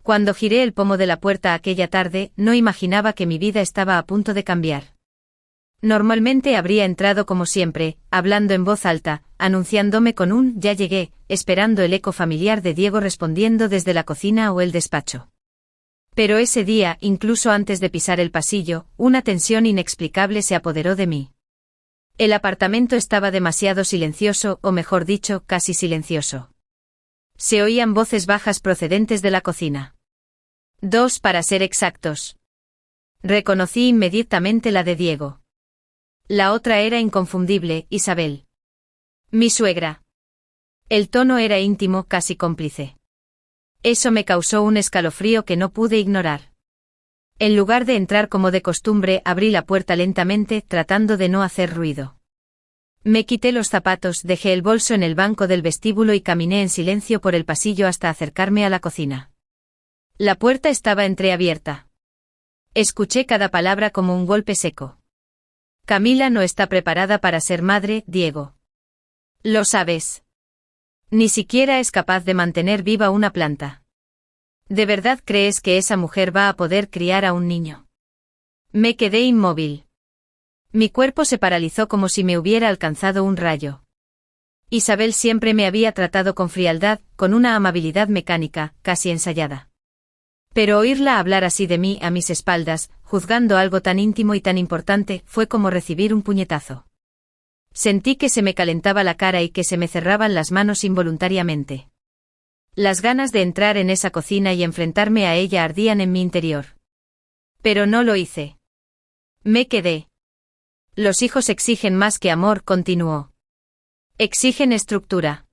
Cuando giré el pomo de la puerta aquella tarde, no imaginaba que mi vida estaba a punto de cambiar. Normalmente habría entrado como siempre, hablando en voz alta, anunciándome con un «ya llegué», esperando el eco familiar de Diego respondiendo desde la cocina o el despacho. Pero ese día, incluso antes de pisar el pasillo, una tensión inexplicable se apoderó de mí. El apartamento estaba demasiado silencioso, o mejor dicho, casi silencioso. Se oían voces bajas procedentes de la cocina. 2 para ser exactos. Reconocí inmediatamente la de Diego. La otra era inconfundible, Isabel. Mi suegra. El tono era íntimo, casi cómplice. Eso me causó un escalofrío que no pude ignorar. En lugar de entrar como de costumbre, abrí la puerta lentamente, tratando de no hacer ruido. Me quité los zapatos, dejé el bolso en el banco del vestíbulo y caminé en silencio por el pasillo hasta acercarme a la cocina. La puerta estaba entreabierta. Escuché cada palabra como un golpe seco. Camila no está preparada para ser madre, Diego. Lo sabes. Ni siquiera es capaz de mantener viva una planta. ¿De verdad crees que esa mujer va a poder criar a un niño? Me quedé inmóvil. Mi cuerpo se paralizó como si me hubiera alcanzado un rayo. Isabel siempre me había tratado con frialdad, con una amabilidad mecánica, casi ensayada. Pero oírla hablar así de mí a mis espaldas, juzgando algo tan íntimo y tan importante, fue como recibir un puñetazo. Sentí que se me calentaba la cara y que se me cerraban las manos involuntariamente. Las ganas de entrar en esa cocina y enfrentarme a ella ardían en mi interior. Pero no lo hice. Me quedé. Los hijos exigen más que amor, continuó. Exigen estructura.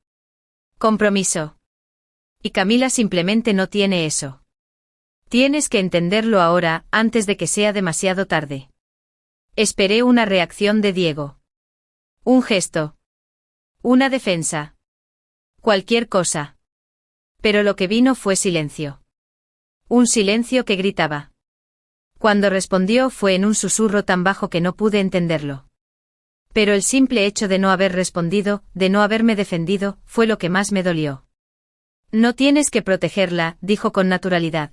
Compromiso. Y Camila simplemente no tiene eso. Tienes que entenderlo ahora, antes de que sea demasiado tarde. Esperé una reacción de Diego. Un gesto. Una defensa. Cualquier cosa. Pero lo que vino fue silencio. Un silencio que gritaba. Cuando respondió fue en un susurro tan bajo que no pude entenderlo. Pero el simple hecho de no haber respondido, de no haberme defendido, fue lo que más me dolió. No tienes que protegerla, dijo con naturalidad.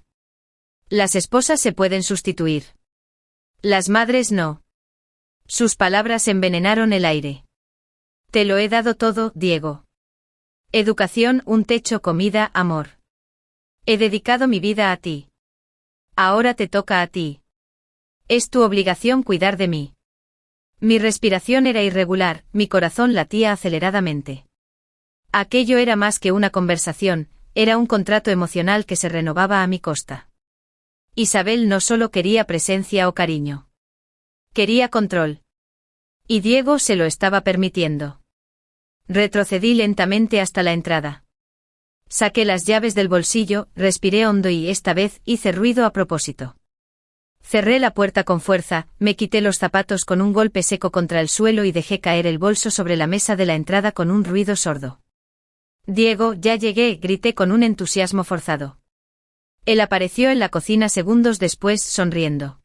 Las esposas se pueden sustituir. Las madres no. Sus palabras envenenaron el aire. Te lo he dado todo, Diego. Educación, un techo, comida, amor. He dedicado mi vida a ti. Ahora te toca a ti. Es tu obligación cuidar de mí. Mi respiración era irregular, mi corazón latía aceleradamente. Aquello era más que una conversación, era un contrato emocional que se renovaba a mi costa. Isabel no solo quería presencia o cariño. Quería control. Y Diego se lo estaba permitiendo. Retrocedí lentamente hasta la entrada. Saqué las llaves del bolsillo, respiré hondo y esta vez hice ruido a propósito. Cerré la puerta con fuerza, me quité los zapatos con un golpe seco contra el suelo y dejé caer el bolso sobre la mesa de la entrada con un ruido sordo. Diego, ya llegué, grité con un entusiasmo forzado. Él apareció en la cocina segundos después, sonriendo.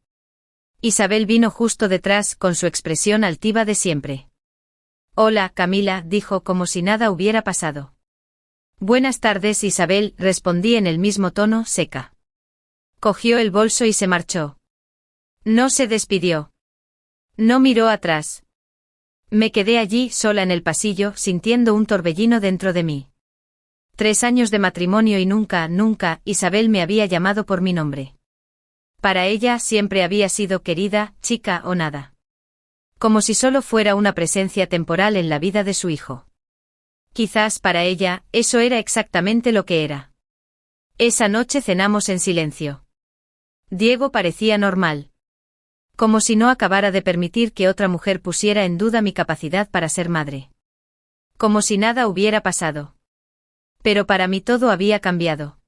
Isabel vino justo detrás, con su expresión altiva de siempre. Hola, Camila, dijo como si nada hubiera pasado. Buenas tardes, Isabel, respondí en el mismo tono, seca. Cogió el bolso y se marchó. No se despidió. No miró atrás. Me quedé allí, sola en el pasillo, sintiendo un torbellino dentro de mí. 3 años de matrimonio y nunca, Isabel me había llamado por mi nombre. Para ella siempre había sido querida, chica o nada. Como si solo fuera una presencia temporal en la vida de su hijo. Quizás para ella, eso era exactamente lo que era. Esa noche cenamos en silencio. Diego parecía normal. Como si no acabara de permitir que otra mujer pusiera en duda mi capacidad para ser madre. Como si nada hubiera pasado. Pero para mí todo había cambiado.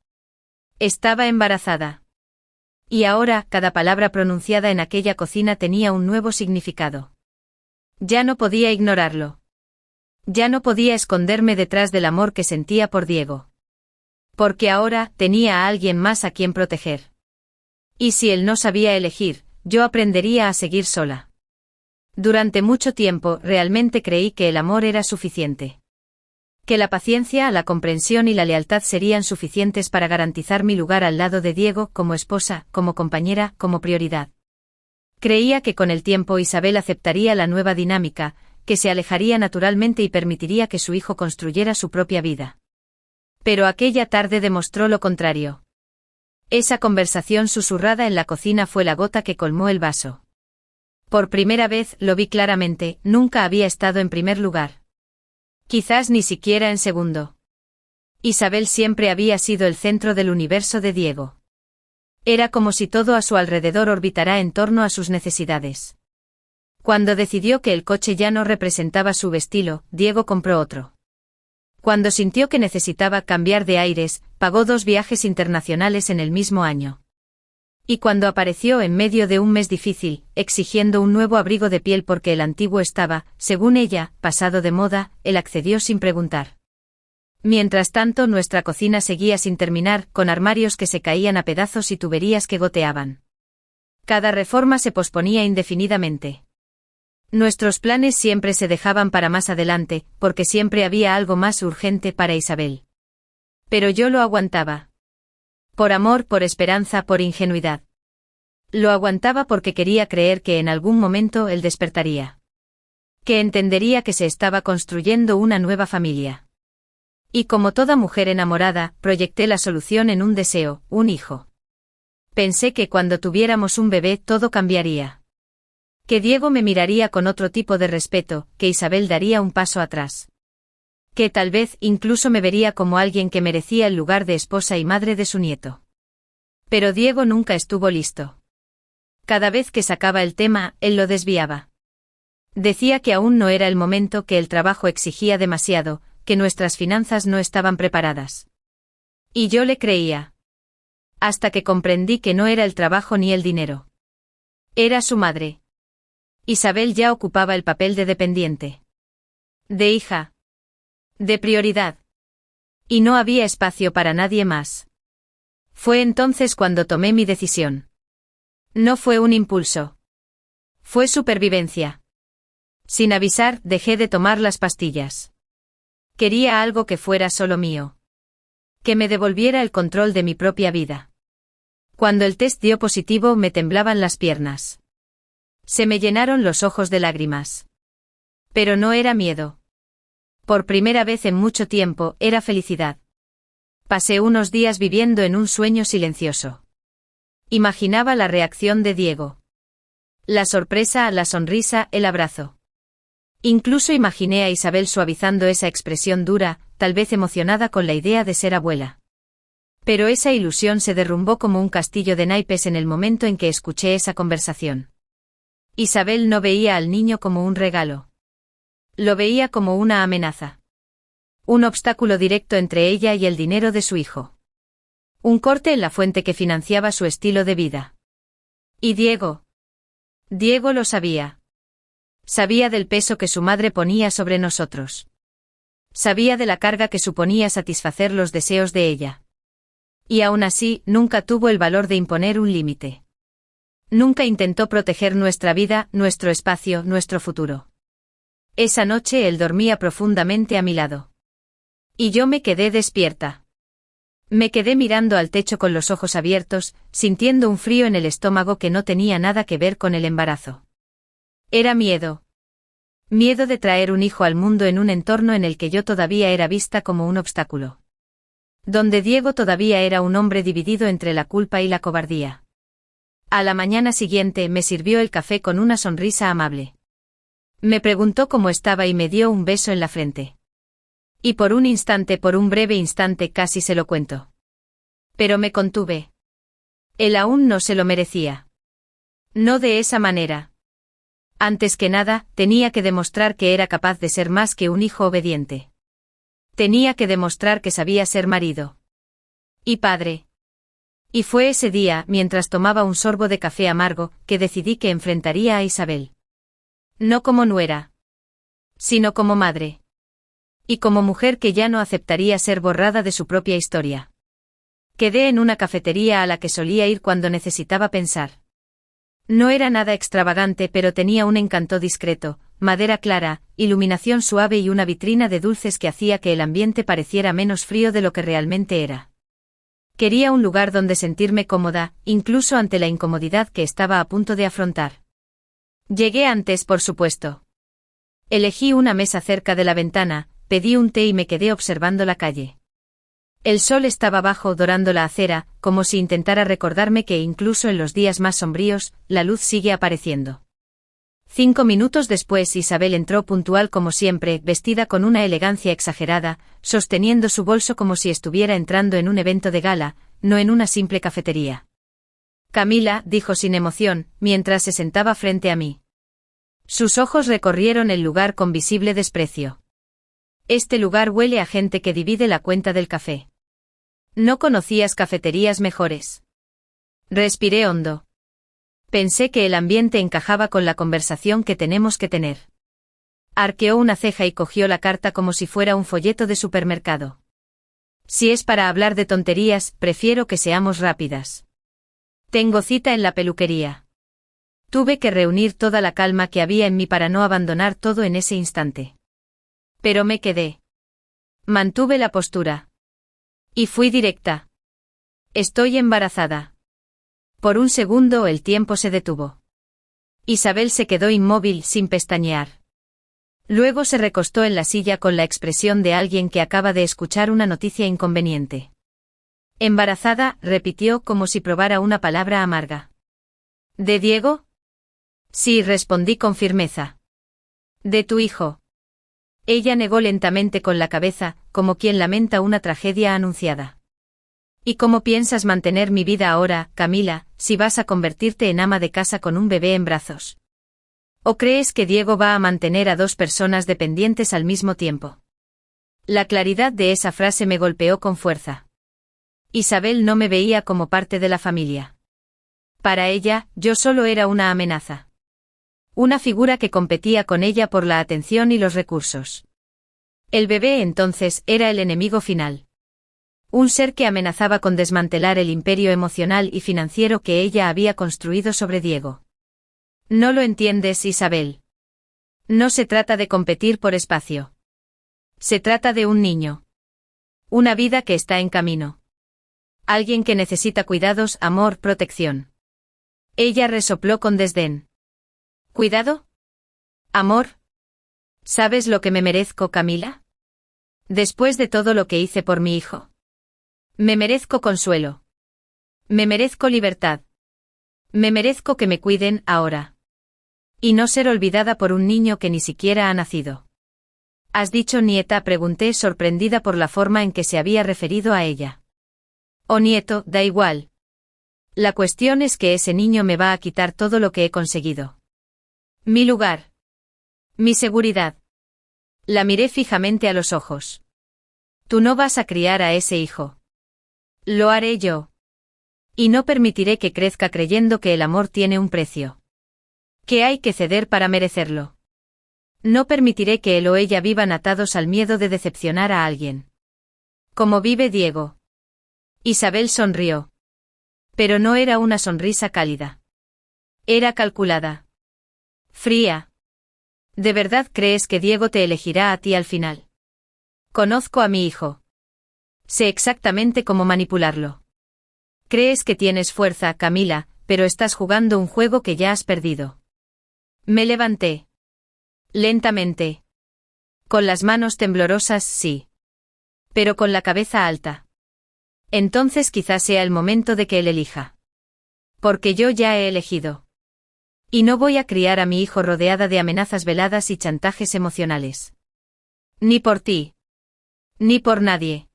Estaba embarazada. Y ahora, cada palabra pronunciada en aquella cocina tenía un nuevo significado. Ya no podía ignorarlo. Ya no podía esconderme detrás del amor que sentía por Diego. Porque ahora tenía a alguien más a quien proteger. Y si él no sabía elegir, yo aprendería a seguir sola. Durante mucho tiempo realmente creí que el amor era suficiente. Que la paciencia, la comprensión y la lealtad serían suficientes para garantizar mi lugar al lado de Diego, como esposa, como compañera, como prioridad. Creía que con el tiempo Isabel aceptaría la nueva dinámica, que se alejaría naturalmente y permitiría que su hijo construyera su propia vida. Pero aquella tarde demostró lo contrario. Esa conversación susurrada en la cocina fue la gota que colmó el vaso. Por primera vez, lo vi claramente, nunca había estado en primer lugar. Quizás ni siquiera en segundo. Isabel siempre había sido el centro del universo de Diego. Era como si todo a su alrededor orbitara en torno a sus necesidades. Cuando decidió que el coche ya no representaba su estilo, Diego compró otro. Cuando sintió que necesitaba cambiar de aires, pagó 2 viajes internacionales en el mismo año. Y cuando apareció en medio de un mes difícil, exigiendo un nuevo abrigo de piel porque el antiguo estaba, según ella, pasado de moda, él accedió sin preguntar. Mientras tanto, nuestra cocina seguía sin terminar, con armarios que se caían a pedazos y tuberías que goteaban. Cada reforma se posponía indefinidamente. Nuestros planes siempre se dejaban para más adelante, porque siempre había algo más urgente para Isabel. Pero yo lo aguantaba. Por amor, por esperanza, por ingenuidad. Lo aguantaba porque quería creer que en algún momento él despertaría. Que entendería que se estaba construyendo una nueva familia. Y como toda mujer enamorada, proyecté la solución en un deseo, un hijo. Pensé que cuando tuviéramos un bebé todo cambiaría. Que Diego me miraría con otro tipo de respeto, que Isabel daría un paso atrás. Que tal vez incluso me vería como alguien que merecía el lugar de esposa y madre de su nieto. Pero Diego nunca estuvo listo. Cada vez que sacaba el tema, él lo desviaba. Decía que aún no era el momento, que el trabajo exigía demasiado, que nuestras finanzas no estaban preparadas. Y yo le creía. Hasta que comprendí que no era el trabajo ni el dinero. Era su madre. Isabel ya ocupaba el papel de dependiente. De hija. De prioridad. Y no había espacio para nadie más. Fue entonces cuando tomé mi decisión. No fue un impulso. Fue supervivencia. Sin avisar, dejé de tomar las pastillas. Quería algo que fuera solo mío. Que me devolviera el control de mi propia vida. Cuando el test dio positivo me temblaban las piernas. Se me llenaron los ojos de lágrimas. Pero no era miedo. Por primera vez en mucho tiempo, era felicidad. Pasé unos días viviendo en un sueño silencioso. Imaginaba la reacción de Diego. La sorpresa, la sonrisa, el abrazo. Incluso imaginé a Isabel suavizando esa expresión dura, tal vez emocionada con la idea de ser abuela. Pero esa ilusión se derrumbó como un castillo de naipes en el momento en que escuché esa conversación. Isabel no veía al niño como un regalo. Lo veía como una amenaza. Un obstáculo directo entre ella y el dinero de su hijo. Un corte en la fuente que financiaba su estilo de vida. ¿Y Diego? Diego lo sabía. Sabía del peso que su madre ponía sobre nosotros. Sabía de la carga que suponía satisfacer los deseos de ella. Y aún así, nunca tuvo el valor de imponer un límite. Nunca intentó proteger nuestra vida, nuestro espacio, nuestro futuro. Esa noche él dormía profundamente a mi lado. Y yo me quedé despierta. Me quedé mirando al techo con los ojos abiertos, sintiendo un frío en el estómago que no tenía nada que ver con el embarazo. Era miedo. Miedo de traer un hijo al mundo en un entorno en el que yo todavía era vista como un obstáculo. Donde Diego todavía era un hombre dividido entre la culpa y la cobardía. A la mañana siguiente me sirvió el café con una sonrisa amable. Me preguntó cómo estaba y me dio un beso en la frente. Y por un breve instante casi se lo cuento. Pero me contuve. Él aún no se lo merecía. No de esa manera. Antes que nada, tenía que demostrar que era capaz de ser más que un hijo obediente. Tenía que demostrar que sabía ser marido. Y padre. Y fue ese día, mientras tomaba un sorbo de café amargo, que decidí que enfrentaría a Isabel. No como nuera. Sino como madre. Y como mujer que ya no aceptaría ser borrada de su propia historia. Quedé en una cafetería a la que solía ir cuando necesitaba pensar. No era nada extravagante, pero tenía un encanto discreto, madera clara, iluminación suave y una vitrina de dulces que hacía que el ambiente pareciera menos frío de lo que realmente era. Quería un lugar donde sentirme cómoda, incluso ante la incomodidad que estaba a punto de afrontar. Llegué antes, por supuesto. Elegí una mesa cerca de la ventana, pedí un té y me quedé observando la calle. El sol estaba bajo dorando la acera, como si intentara recordarme que incluso en los días más sombríos, la luz sigue apareciendo. 5 minutos después Isabel entró puntual como siempre, vestida con una elegancia exagerada, sosteniendo su bolso como si estuviera entrando en un evento de gala, no en una simple cafetería. Camila, dijo sin emoción, mientras se sentaba frente a mí. Sus ojos recorrieron el lugar con visible desprecio. Este lugar huele a gente que divide la cuenta del café. ¿No conocías cafeterías mejores? Respiré hondo. Pensé que el ambiente encajaba con la conversación que tenemos que tener. Arqueó una ceja y cogió la carta como si fuera un folleto de supermercado. Si es para hablar de tonterías, prefiero que seamos rápidas. Tengo cita en la peluquería. Tuve que reunir toda la calma que había en mí para no abandonar todo en ese instante. Pero me quedé. Mantuve la postura. Y fui directa. Estoy embarazada. Por un segundo el tiempo se detuvo. Isabel se quedó inmóvil sin pestañear. Luego se recostó en la silla con la expresión de alguien que acaba de escuchar una noticia inconveniente. Embarazada, repitió como si probara una palabra amarga. ¿De Diego? Sí, respondí con firmeza. ¿De tu hijo? Ella negó lentamente con la cabeza, como quien lamenta una tragedia anunciada. ¿Y cómo piensas mantener mi vida ahora, Camila, si vas a convertirte en ama de casa con un bebé en brazos? ¿O crees que Diego va a mantener a 2 personas dependientes al mismo tiempo? La claridad de esa frase me golpeó con fuerza. Isabel no me veía como parte de la familia. Para ella, yo solo era una amenaza. Una figura que competía con ella por la atención y los recursos. El bebé entonces era el enemigo final. Un ser que amenazaba con desmantelar el imperio emocional y financiero que ella había construido sobre Diego. No lo entiendes, Isabel. No se trata de competir por espacio. Se trata de un niño. Una vida que está en camino. Alguien que necesita cuidados, amor, protección. Ella resopló con desdén. ¿Cuidado? ¿Amor? ¿Sabes lo que me merezco, Camila? Después de todo lo que hice por mi hijo. Me merezco consuelo. Me merezco libertad. Me merezco que me cuiden ahora. Y no ser olvidada por un niño que ni siquiera ha nacido. ¿Has dicho nieta?, pregunté sorprendida por la forma en que se había referido a ella. O nieto, da igual. La cuestión es que ese niño me va a quitar todo lo que he conseguido. Mi lugar. Mi seguridad. La miré fijamente a los ojos. Tú no vas a criar a ese hijo. Lo haré yo. Y no permitiré que crezca creyendo que el amor tiene un precio. Que hay que ceder para merecerlo. No permitiré que él o ella vivan atados al miedo de decepcionar a alguien. Como vive Diego. Isabel sonrió. Pero no era una sonrisa cálida. Era calculada. Fría. ¿De verdad crees que Diego te elegirá a ti al final? Conozco a mi hijo. Sé exactamente cómo manipularlo. Crees que tienes fuerza, Camila, pero estás jugando un juego que ya has perdido. Me levanté. Lentamente. Con las manos temblorosas, sí. Pero con la cabeza alta. Entonces quizás sea el momento de que él elija. Porque yo ya he elegido. Y no voy a criar a mi hijo rodeada de amenazas veladas y chantajes emocionales. Ni por ti. Ni por nadie.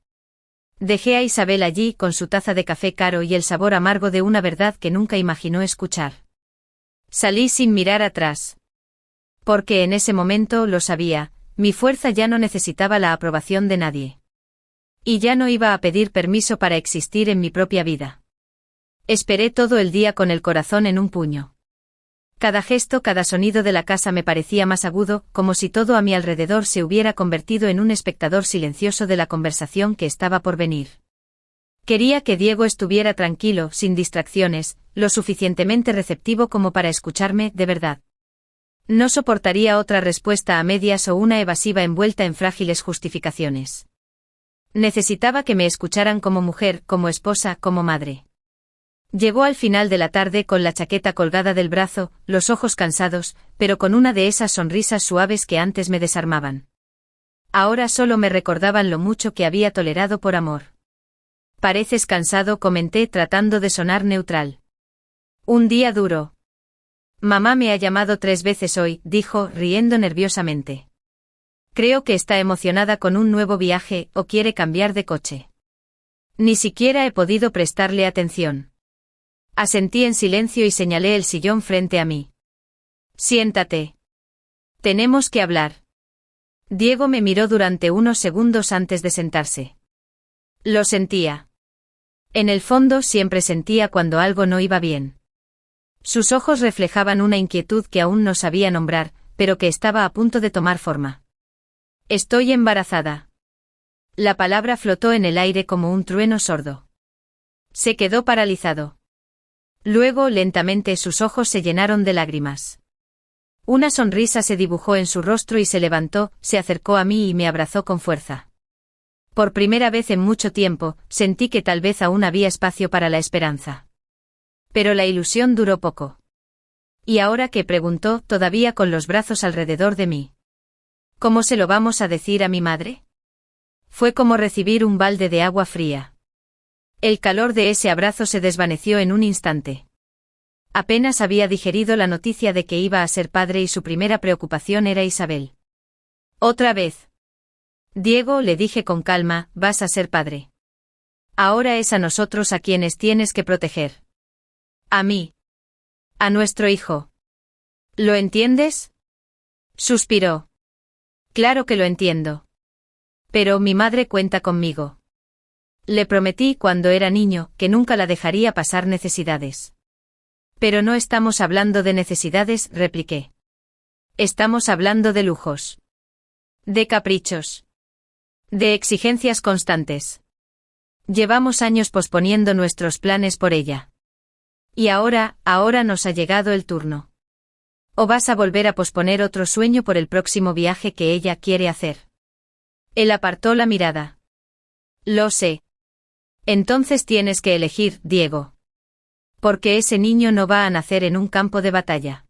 Dejé a Isabel allí con su taza de café caro y el sabor amargo de una verdad que nunca imaginó escuchar. Salí sin mirar atrás. Porque en ese momento, lo sabía, mi fuerza ya no necesitaba la aprobación de nadie. Y ya no iba a pedir permiso para existir en mi propia vida. Esperé todo el día con el corazón en un puño. Cada gesto, cada sonido de la casa me parecía más agudo, como si todo a mi alrededor se hubiera convertido en un espectador silencioso de la conversación que estaba por venir. Quería que Diego estuviera tranquilo, sin distracciones, lo suficientemente receptivo como para escucharme, de verdad. No soportaría otra respuesta a medias o una evasiva envuelta en frágiles justificaciones. Necesitaba que me escucharan como mujer, como esposa, como madre. Llegó al final de la tarde con la chaqueta colgada del brazo, los ojos cansados, pero con una de esas sonrisas suaves que antes me desarmaban. Ahora solo me recordaban lo mucho que había tolerado por amor. Pareces cansado, comenté tratando de sonar neutral. Un día duro. Mamá me ha llamado 3 veces hoy, dijo, riendo nerviosamente. Creo que está emocionada con un nuevo viaje o quiere cambiar de coche. Ni siquiera he podido prestarle atención. Asentí en silencio y señalé el sillón frente a mí. Siéntate. Tenemos que hablar. Diego me miró durante unos segundos antes de sentarse. Lo sentía. En el fondo siempre sentía cuando algo no iba bien. Sus ojos reflejaban una inquietud que aún no sabía nombrar, pero que estaba a punto de tomar forma. Estoy embarazada. La palabra flotó en el aire como un trueno sordo. Se quedó paralizado. Luego, lentamente, sus ojos se llenaron de lágrimas. Una sonrisa se dibujó en su rostro y se levantó, se acercó a mí y me abrazó con fuerza. Por primera vez en mucho tiempo, sentí que tal vez aún había espacio para la esperanza. Pero la ilusión duró poco. ¿Y ahora qué?, preguntó, todavía con los brazos alrededor de mí. ¿Cómo se lo vamos a decir a mi madre? Fue como recibir un balde de agua fría. El calor de ese abrazo se desvaneció en un instante. Apenas había digerido la noticia de que iba a ser padre y su primera preocupación era Isabel. ¿Otra vez? Diego, le dije con calma, vas a ser padre. Ahora es a nosotros a quienes tienes que proteger. A mí. A nuestro hijo. ¿Lo entiendes? Suspiró. Claro que lo entiendo. Pero mi madre cuenta conmigo. Le prometí cuando era niño que nunca la dejaría pasar necesidades. Pero no estamos hablando de necesidades, repliqué. Estamos hablando de lujos. De caprichos. De exigencias constantes. Llevamos años posponiendo nuestros planes por ella. Y ahora nos ha llegado el turno. ¿O vas a volver a posponer otro sueño por el próximo viaje que ella quiere hacer? Él apartó la mirada. Lo sé. Entonces tienes que elegir, Diego. Porque ese niño no va a nacer en un campo de batalla.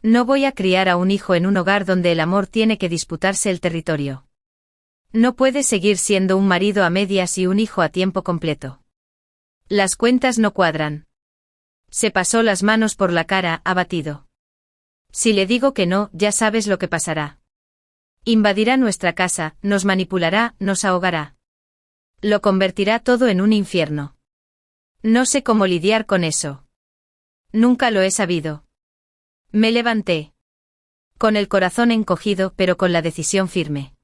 No voy a criar a un hijo en un hogar donde el amor tiene que disputarse el territorio. No puedes seguir siendo un marido a medias y un hijo a tiempo completo. Las cuentas no cuadran. Se pasó las manos por la cara, abatido. Si le digo que no, ya sabes lo que pasará. Invadirá nuestra casa, nos manipulará, nos ahogará. Lo convertirá todo en un infierno. No sé cómo lidiar con eso. Nunca lo he sabido. Me levanté. Con el corazón encogido, pero con la decisión firme.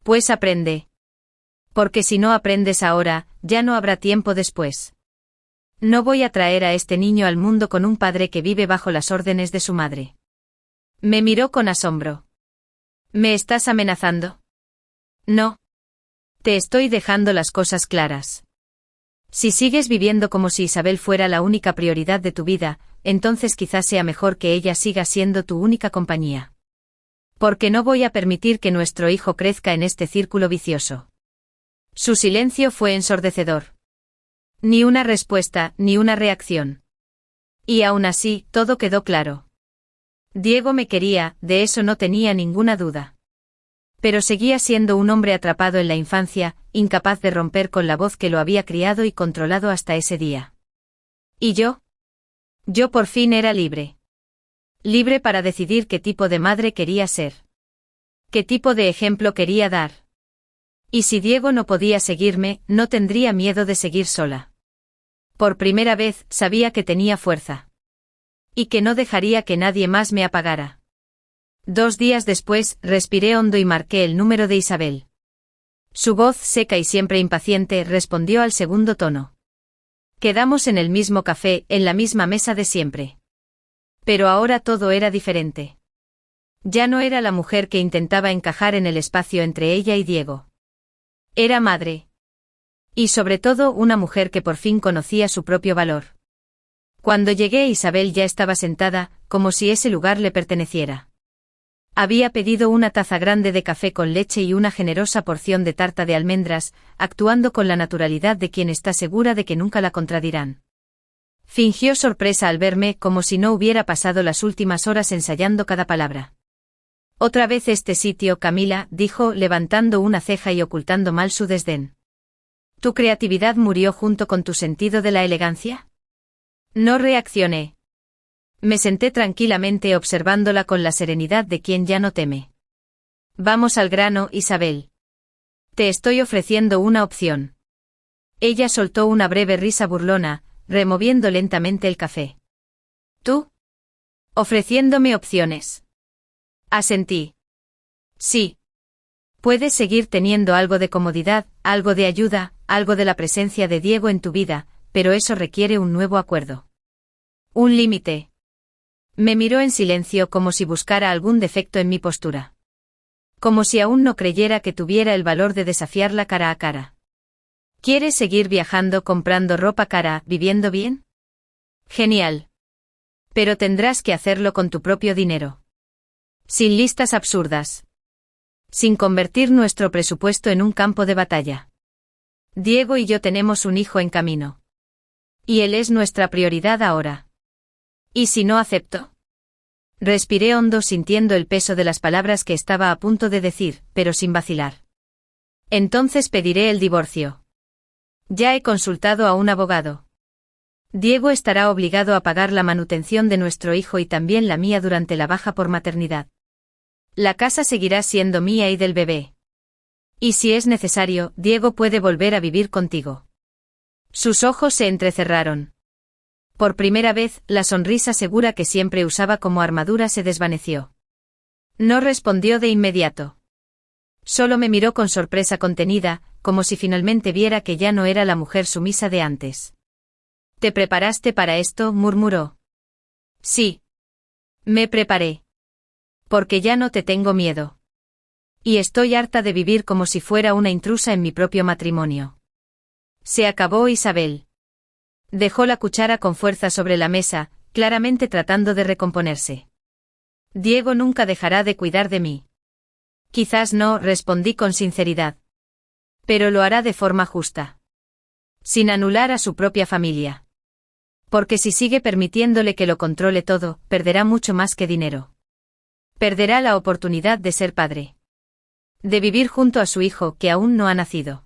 Pues aprende. Porque si no aprendes ahora, ya no habrá tiempo después. No voy a traer a este niño al mundo con un padre que vive bajo las órdenes de su madre. Me miró con asombro. ¿Me estás amenazando? No. Te estoy dejando las cosas claras. Si sigues viviendo como si Isabel fuera la única prioridad de tu vida, entonces quizás sea mejor que ella siga siendo tu única compañía. Porque no voy a permitir que nuestro hijo crezca en este círculo vicioso. Su silencio fue ensordecedor. Ni una respuesta, ni una reacción. Y aún así, todo quedó claro. Diego me quería, de eso no tenía ninguna duda. Pero seguía siendo un hombre atrapado en la infancia, incapaz de romper con la voz que lo había criado y controlado hasta ese día. ¿Y yo? Yo por fin era libre. Libre para decidir qué tipo de madre quería ser. Qué tipo de ejemplo quería dar. Y si Diego no podía seguirme, no tendría miedo de seguir sola. Por primera vez, sabía que tenía fuerza. Y que no dejaría que nadie más me apagara. 2 días después, respiré hondo y marqué el número de Isabel. Su voz, seca y siempre impaciente, respondió al segundo tono. Quedamos en el mismo café, en la misma mesa de siempre. Pero ahora todo era diferente. Ya no era la mujer que intentaba encajar en el espacio entre ella y Diego. Era madre. Y sobre todo una mujer que por fin conocía su propio valor. Cuando llegué, Isabel ya estaba sentada, como si ese lugar le perteneciera. Había pedido una taza grande de café con leche y una generosa porción de tarta de almendras, actuando con la naturalidad de quien está segura de que nunca la contradirán. Fingió sorpresa al verme, como si no hubiera pasado las últimas horas ensayando cada palabra. «Otra vez este sitio, Camila», dijo, levantando una ceja y ocultando mal su desdén. «¿Tu creatividad murió junto con tu sentido de la elegancia?» No reaccioné. Me senté tranquilamente observándola con la serenidad de quien ya no teme. «Vamos al grano, Isabel. Te estoy ofreciendo una opción». Ella soltó una breve risa burlona, removiendo lentamente el café. «¿Tú? Ofreciéndome opciones». Asentí. «Sí. Puedes seguir teniendo algo de comodidad, algo de ayuda, algo de la presencia de Diego en tu vida, pero eso requiere un nuevo acuerdo. Un límite». Me miró en silencio como si buscara algún defecto en mi postura. Como si aún no creyera que tuviera el valor de desafiarla cara a cara. ¿Quieres seguir viajando, comprando ropa cara, viviendo bien? Genial. Pero tendrás que hacerlo con tu propio dinero. Sin listas absurdas. Sin convertir nuestro presupuesto en un campo de batalla. Diego y yo tenemos un hijo en camino. Y él es nuestra prioridad ahora. ¿Y si no acepto? Respiré hondo sintiendo el peso de las palabras que estaba a punto de decir, pero sin vacilar. Entonces pediré el divorcio. Ya he consultado a un abogado. Diego estará obligado a pagar la manutención de nuestro hijo y también la mía durante la baja por maternidad. La casa seguirá siendo mía y del bebé. Y si es necesario, Diego puede volver a vivir contigo. Sus ojos se entrecerraron. Por primera vez, la sonrisa segura que siempre usaba como armadura se desvaneció. No respondió de inmediato. Solo me miró con sorpresa contenida, como si finalmente viera que ya no era la mujer sumisa de antes. «¿Te preparaste para esto?», murmuró. «Sí. Me preparé. Porque ya no te tengo miedo. Y estoy harta de vivir como si fuera una intrusa en mi propio matrimonio». Se acabó, Isabel. Dejó la cuchara con fuerza sobre la mesa, claramente tratando de recomponerse. «Diego nunca dejará de cuidar de mí». «Quizás no», respondí con sinceridad. «Pero lo hará de forma justa. Sin anular a su propia familia. Porque si sigue permitiéndole que lo controle todo, perderá mucho más que dinero. Perderá la oportunidad de ser padre. De vivir junto a su hijo que aún no ha nacido».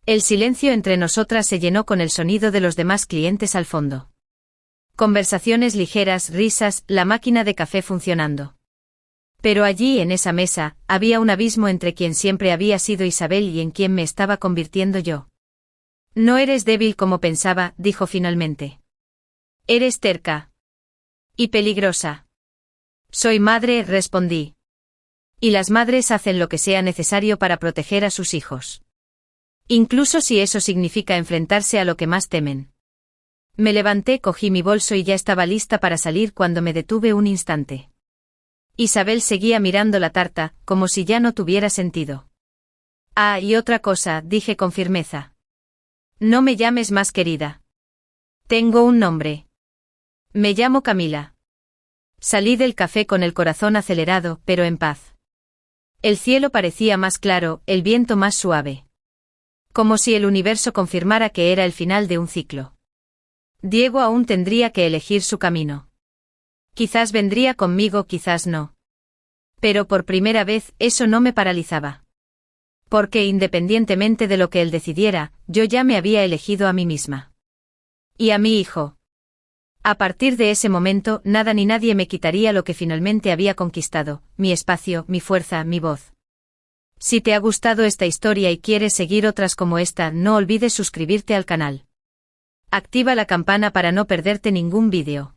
El silencio entre nosotras se llenó con el sonido de los demás clientes al fondo. Conversaciones ligeras, risas, la máquina de café funcionando. Pero allí en esa mesa, había un abismo entre quien siempre había sido Isabel y en quien me estaba convirtiendo yo. «No eres débil como pensaba», dijo finalmente. «Eres terca. Y peligrosa». «Soy madre», respondí. «Y las madres hacen lo que sea necesario para proteger a sus hijos. Incluso si eso significa enfrentarse a lo que más temen». Me levanté, cogí mi bolso y ya estaba lista para salir cuando me detuve un instante. Isabel seguía mirando la tarta, como si ya no tuviera sentido. «Ah, y otra cosa», dije con firmeza. «No me llames más querida. Tengo un nombre. Me llamo Camila». Salí del café con el corazón acelerado, pero en paz. El cielo parecía más claro, el viento más suave. Como si el universo confirmara que era el final de un ciclo. Diego aún tendría que elegir su camino. Quizás vendría conmigo, quizás no. Pero por primera vez eso no me paralizaba. Porque independientemente de lo que él decidiera, yo ya me había elegido a mí misma. Y a mi hijo. A partir de ese momento, nada ni nadie me quitaría lo que finalmente había conquistado, mi espacio, mi fuerza, mi voz. Si te ha gustado esta historia y quieres seguir otras como esta, no olvides suscribirte al canal. Activa la campana para no perderte ningún vídeo.